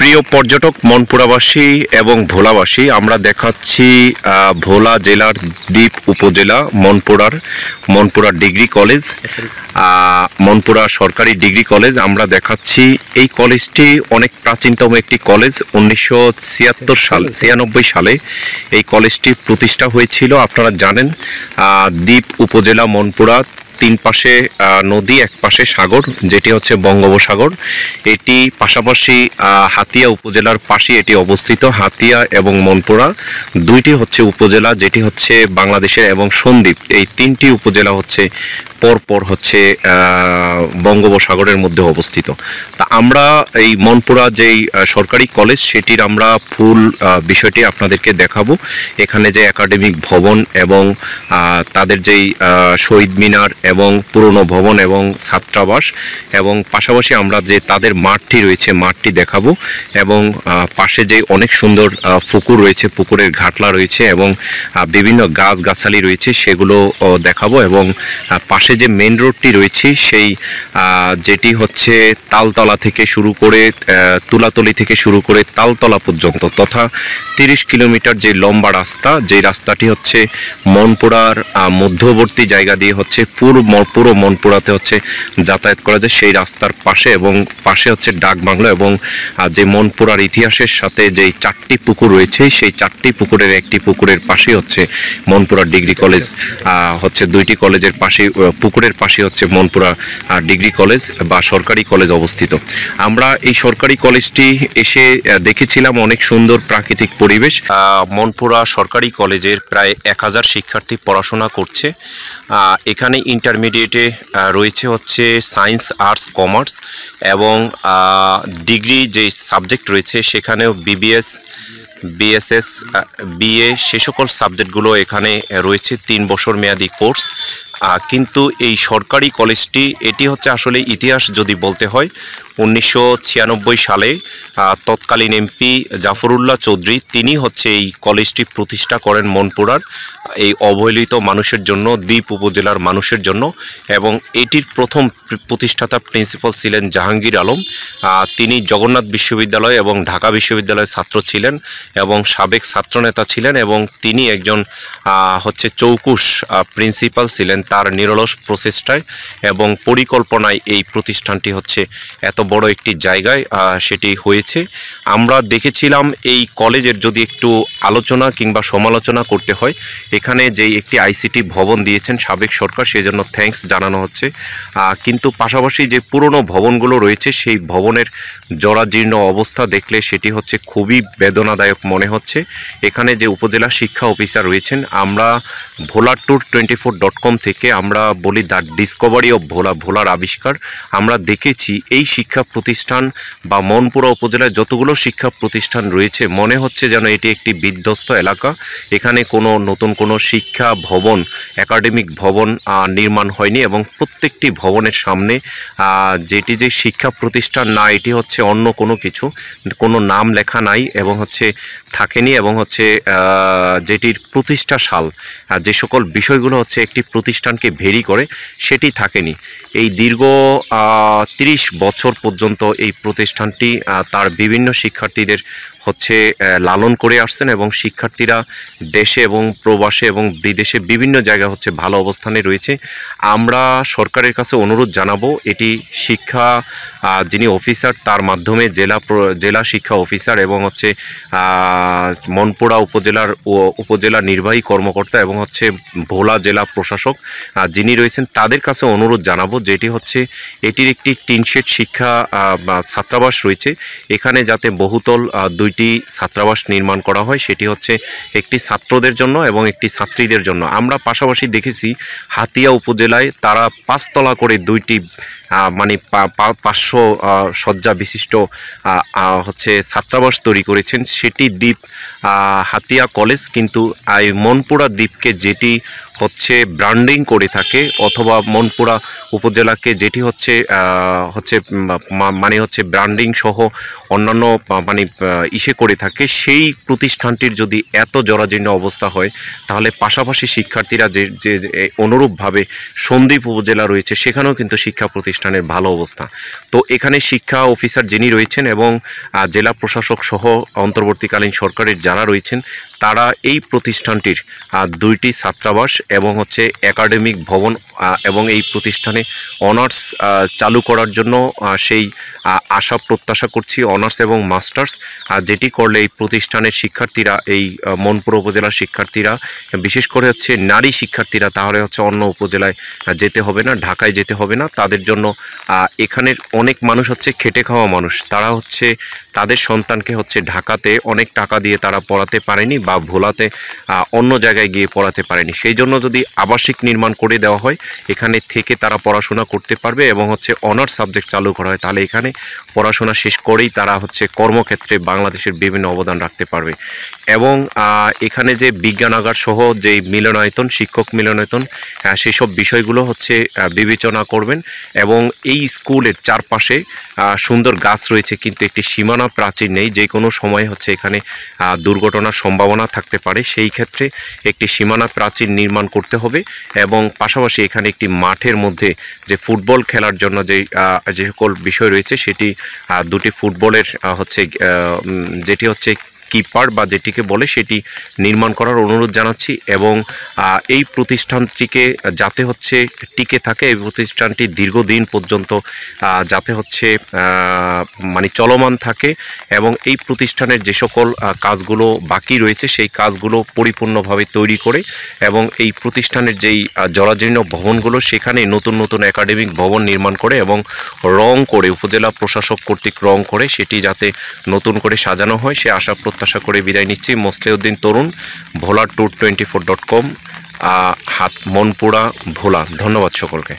প্রিয় পর্যটক মনপুরাবাসী এবং ভোলাবাসী, আমরা দেখাচ্ছি ভোলা জেলার দ্বীপ উপজেলা মনপুরা ডিগ্রি কলেজ, মনপুরা সরকারি ডিগ্রি কলেজ। আমরা দেখাচ্ছি এই কলেজটি অনেক প্রাচীনতম একটি কলেজ। 1996 সালে এই কলেজটি প্রতিষ্ঠা হয়েছিল। আপনারা জানেন দ্বীপ উপজেলা মনপুরা, তিন পাশে নদী, এক পাশে সাগর, যেটি হচ্ছে বঙ্গোপসাগর। এটি পাশাপাশি হাতিয়া উপজেলার পাশে এটি অবস্থিত। হাতিয়া এবং মনপুরা দুইটি হচ্ছে উপজেলা, যেটি হচ্ছে বাংলাদেশের, এবং সন্দ্বীপ, এই তিনটি উপজেলা হচ্ছে পরপর হচ্ছে বঙ্গোপসাগরের মধ্যে অবস্থিত। তা আমরা এই মনপুরা যেই সরকারি কলেজ, সেটির আমরা ফুল বিষয়টি আপনাদেরকে দেখাবো। এখানে যে একাডেমিক ভবন এবং তাদের যেই শহীদ মিনার এবং পুরনো ভবন এবং ছাত্রাবাস, এবং পাশাপাশি আমরা যে তাদের মাঠটি রয়েছে, মাঠটি দেখাবো, এবং পাশে যে অনেক সুন্দর পুকুর রয়েছে, পুকুরের ঘাটলা রয়েছে, এবং বিভিন্ন গাছগাছালি রয়েছে, সেগুলো দেখাবো। এবং পাশে যে মেন রোডটি রয়েছে, সেই যেটি হচ্ছে তালতলা থেকে শুরু করে তুলাতলি থেকে শুরু করে তালতলা পর্যন্ত, তথা 30 কিলোমিটার যে লম্বা রাস্তা, যে রাস্তাটি হচ্ছে মনপুরার মধ্যবর্তী জায়গা দিয়ে হচ্ছে পুরো মনপুরাতে হচ্ছে যাতায়াত করা যায়, সেই রাস্তার পাশে, এবং পাশে হচ্ছে ডাকবাংলো, এবং যে মনপুরার ইতিহাসের সাথে যেই 4টি পুকুর রয়েছে, সেই 4টি পুকুরের একটি পুকুরের পাশে হচ্ছে মনপুরা ডিগ্রি কলেজ, হচ্ছে 2টি কলেজের পাশে, পুকুরের পাশে হচ্ছে মনপুরা ডিগ্রি কলেজ বা সরকারি কলেজ অবস্থিত। আমরা এই সরকারি কলেজটি এসে দেখেছিলাম, অনেক সুন্দর প্রাকৃতিক পরিবেশ। মনপুরা সরকারি কলেজের প্রায় 1000 শিক্ষার্থী পড়াশোনা করছে। এখানে ইন্টারমিডিয়েটে রয়েছে হচ্ছে সায়েন্স, আর্টস, কমার্স, এবং ডিগ্রি যে সাবজেক্ট রয়েছে সেখানেও বিবিএস, বিএসএস, বিএ, সে সকল সাবজেক্টগুলো এখানে রয়েছে। 3 বছর মেয়াদি কোর্স। কিন্তু এই সরকারি কলেজটি, এটি হচ্ছে আসলে ইতিহাস যদি বলতে হয়, 1996 সালে তৎকালীন এমপি জাফরুল্লাহ চৌধুরী, তিনি হচ্ছে এই কলেজটি প্রতিষ্ঠা করেন মনপুরার এই অবহেলিত মানুষের জন্য, দ্বীপ উপজেলার মানুষের জন্য। এবং এটির প্রথম প্রতিষ্ঠাতা প্রিন্সিপাল ছিলেন জাহাঙ্গীর আলম। তিনি জগন্নাথ বিশ্ববিদ্যালয় এবং ঢাকা বিশ্ববিদ্যালয়ের ছাত্র ছিলেন এবং সাবেক ছাত্রনেতা ছিলেন, এবং তিনি একজন হচ্ছে চৌকুশ প্রিন্সিপাল ছিলেন। তার নিরলস প্রচেষ্টায় এবং পরিকল্পনায় এই প্রতিষ্ঠানটি হচ্ছে এত বড় একটি জায়গায় সেটি হয়েছে। আমরা দেখেছিলাম এই কলেজের যদি একটু আলোচনা কিংবা সমালোচনা করতে হয়, এখানে যেই একটি আইসিটি ভবন দিয়েছেন সাবেক সরকার, সেজন্য থ্যাঙ্কস জানানো হচ্ছে। কিন্তু পাশাপাশি যে পুরনো ভবনগুলো রয়েছে, সেই ভবনের জরাজীর্ণ অবস্থা দেখলে সেটি হচ্ছে খুবই বেদনাদায়ক মনে হচ্ছে। এখানে যে উপজেলা শিক্ষা অফিসার রয়েছেন, আমরা ভোলাট্যুর24.com থেকে আমরা বলি দ্য ডিসকভারি অফ ভোলা, ভোলার আবিষ্কার। আমরা দেখেছি এই শিক্ষা প্রতিষ্ঠান বা মনপুরা উপজেলায় যতগুলো শিক্ষা প্রতিষ্ঠান রয়েছে, মনে হচ্ছে যেন এটি একটি বিধ্বস্ত এলাকা। এখানে কোনো নতুন কোনো শিক্ষা ভবন, একাডেমিক ভবন নির্মাণ হয়নি, এবং প্রত্যেকটি ভবনের সামনে যেটি যে শিক্ষা প্রতিষ্ঠান না, এটি হচ্ছে অন্য কোনো কিছু, কোনো নাম লেখা নাই এবং হচ্ছে থাকেনি, এবং হচ্ছে যেটির প্রতিষ্ঠা সাল, যে সকল বিষয়গুলো হচ্ছে একটি প্রতিষ্ঠানকে ভেরি করে, সেটি থাকেনি। এই দীর্ঘ 30 বছর পর্যন্ত এই প্রতিষ্ঠানটি তার বিভিন্ন শিক্ষার্থীদের হচ্ছে লালন করে আসছেন, এবং শিক্ষার্থীরা দেশে এবং প্রবাসে এবং বিদেশে বিভিন্ন জায়গায় হচ্ছে ভালো অবস্থানে রয়েছে। আমরা সরকারের কাছে অনুরোধ জানাবো, এটি শিক্ষা যিনি অফিসার, তার মাধ্যমে জেলা শিক্ষা অফিসার এবং হচ্ছে মনপুরা উপজেলা নির্বাহী কর্মকর্তা এবং হচ্ছে ভোলা জেলা প্রশাসক যিনি রয়েছেন, তাদের কাছে অনুরোধ জানাবো, যেটি হচ্ছে এটির একটি টিনশেড শিক্ষা ছাত্রাবাস রয়েছে। এখানে যাতে বহুতল 2টি ছাত্রাবাস নির্মাণ করা হয়, সেটি হচ্ছে একটি ছাত্রদের জন্য এবং একটি ছাত্রীদের জন্য। আমরা পাশাপাশি দেখেছি হাতিয়া উপজেলায় তারা 5 তলা করে 2টি মানে 500 শয্যা বিশিষ্ট হচ্ছে ছাত্রাবাস তৈরি করেছেন। সেটি দ্বীপ হাতিয়া কলেজ, কিন্তু এই মনপুরা দ্বীপকে যেটি হচ্ছে ব্র্যান্ডিং করে থাকে, অথবা মনপুরা উপজেলাকে যেটি হচ্ছে মানে হচ্ছে ব্র্যান্ডিং সহ অন্যান্য মানে ইসে করে থাকে, সেই প্রতিষ্ঠানটির যদি এত জরাজীর্ণ অবস্থা হয়, তাহলে পাশাপাশি শিক্ষার্থীরা যে যে অনুরূপভাবে সন্দ্বীপ উপজেলা রয়েছে সেখানেও কিন্তু শিক্ষা প্রতিষ্ঠানের ভালো অবস্থা। তো এখানে শিক্ষা অফিসার যিনি রয়েছেন এবং জেলা প্রশাসক সহ অন্তর্বর্তীকালীন সরকারের যারা রয়েছেন, তারা এই প্রতিষ্ঠানটির 2টি ছাত্রাবাস এবং হচ্ছে একাডেমিক ভবন এবং এই প্রতিষ্ঠানে অনার্স চালু করার জন্য সেই আশা প্রত্যাশা করছি, অনার্স এবং মাস্টার্স, যেটি করলে এই প্রতিষ্ঠানের শিক্ষার্থীরা, এই মনপুরা উপজেলার শিক্ষার্থীরা, বিশেষ করে হচ্ছে নারী শিক্ষার্থীরা, তাহলে হচ্ছে অন্য উপজেলায় যেতে হবে না, ঢাকায় যেতে হবে না। তাদের জন্য এখানের অনেক মানুষ হচ্ছে খেটে খাওয়া মানুষ, তারা হচ্ছে তাদের সন্তানকে হচ্ছে ঢাকাতে অনেক টাকা দিয়ে তারা পড়াতে পারেনি বা ভোলাতে অন্য জায়গায় গিয়ে পড়াতে পারেনি। সেই জন্য যদি আবাসিক নির্মাণ করে দেওয়া হয়, এখানে থেকে তারা পড়াশোনা করতে পারবে এবং হচ্ছে অনার্স সাবজেক্ট চালু করা হয়, তাহলে এখানে পড়াশোনা শেষ করেই তারা হচ্ছে কর্মক্ষেত্রে বাংলাদেশের বিভিন্ন অবদান রাখতে পারবে। এবং এখানে যে বিজ্ঞানাগার সহ যে মিলনায়তন, শিক্ষক মিলনায়তন, সেসব বিষয়গুলো হচ্ছে বিবেচনা করবেন। এবং এই স্কুলের চারপাশে সুন্দর গাছ রয়েছে, কিন্তু একটি সীমানা প্রাচীর নেই, যে কোনো সময় হচ্ছে এখানে দুর্ঘটনার সম্ভাবনা থাকতে পারে। সেই ক্ষেত্রে একটি সীমানা প্রাচীর নির্মাণ করতে হবে এবং পাশাপাশি এখানে একটি মাঠের মধ্যে যে ফুটবল খেলার জন্য যে সকল বিষয় রয়েছে, সেটি 2টি ফুটবলের হচ্ছে যেটি হচ্ছে কিপার বা যেটিকে বলে, সেটি নির্মাণ করার অনুরোধ জানাচ্ছি। এবং এই প্রতিষ্ঠানটিকে যাতে হচ্ছে টিকে থাকে, এই প্রতিষ্ঠানটি দীর্ঘদিন পর্যন্ত যাতে হচ্ছে মানে চলমান থাকে এবং এই প্রতিষ্ঠানের যে সকল কাজগুলো বাকি রয়েছে সেই কাজগুলো পরিপূর্ণভাবে তৈরি করে এবং এই প্রতিষ্ঠানের যেই জরাজীর্ণ ভবনগুলো, সেখানে নতুন নতুন একাডেমিক ভবন নির্মাণ করে এবং রং করে, উপজেলা প্রশাসক কর্তৃক রং করে সেটি যাতে নতুন করে সাজানো হয়, সে আশা প্রত্যাশা করে বিদায় নিচ্ছি। মোসলেউদ্দিন তরুণ, ভোলা tour24.com, মনপুরা, ভোলা। ধন্যবাদ সকলকে।